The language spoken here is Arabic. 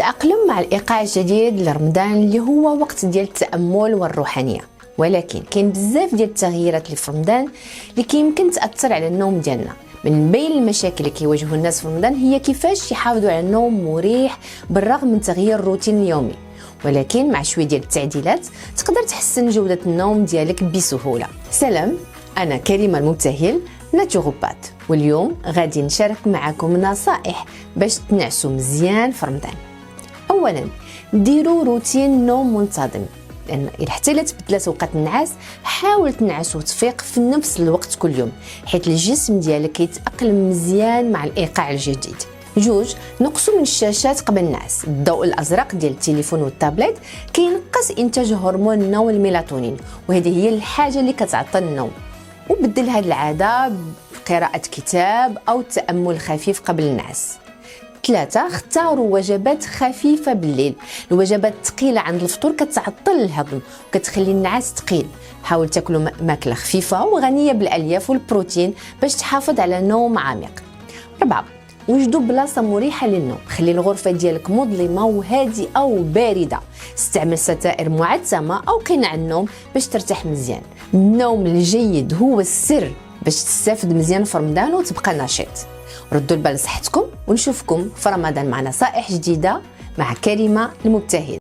تأقلم مع الإيقاع الجديد لرمضان اللي هو وقت ديال التأمل والروحانية، ولكن كاين بزاف ديال التغييرات اللي في رمضان اللي كيمكن تأثر على النوم ديالنا. من بين المشاكل اللي كيواجهوا الناس في رمضان هي كيفاش يحافظوا على النوم مريح بالرغم من تغيير الروتين اليومي، ولكن مع شويه ديال التعديلات تقدر تحسن جودة النوم ديالك بسهولة. سلام، أنا كريمة المبتهل ناتوروبات، واليوم غادي نشارك معكم نصائح باش تنعسوا مزيان في رمضان. اولا ديروا روتين نوم منتظم، لان إلا حتى لا تبدلات اوقات النعاس حاول تنعس وتفيق في نفس الوقت كل يوم، حيث الجسم ديالك كيتاقلم مزيان مع الايقاع الجديد. جوج، نقصوا من الشاشات قبل النعاس. الضوء الازرق ديال التليفون والتابلت كينقص انتاج هرمون النوم الميلاتونين، وهذه هي الحاجه اللي كتعطل النوم. وبدل هذه العاده بقراءه كتاب او تامل خفيف قبل النعاس. 3، اختاروا وجبات خفيفة بالليل. الوجبات الثقيلة عند الفطور كتعطل الهضم وكتخلي النعاس ثقيل. حاول تاكلوا ماكلة خفيفة وغنية بالألياف والبروتين باش تحافظ على نوم عميق. 4، وجدوا بلاصة مريحة للنوم. خلي الغرفة ديالك مظلمة وهادئة وباردة. استعمل ستائر معتمة أو قناع النوم باش ترتاح مزيان. النوم الجيد هو السر باش تستافد مزيان في رمضان وتبقى نشيط. ردوا البال لصحتكم، ونشوفكم في رمضان مع نصائح جديدة مع كريمة المبتهل.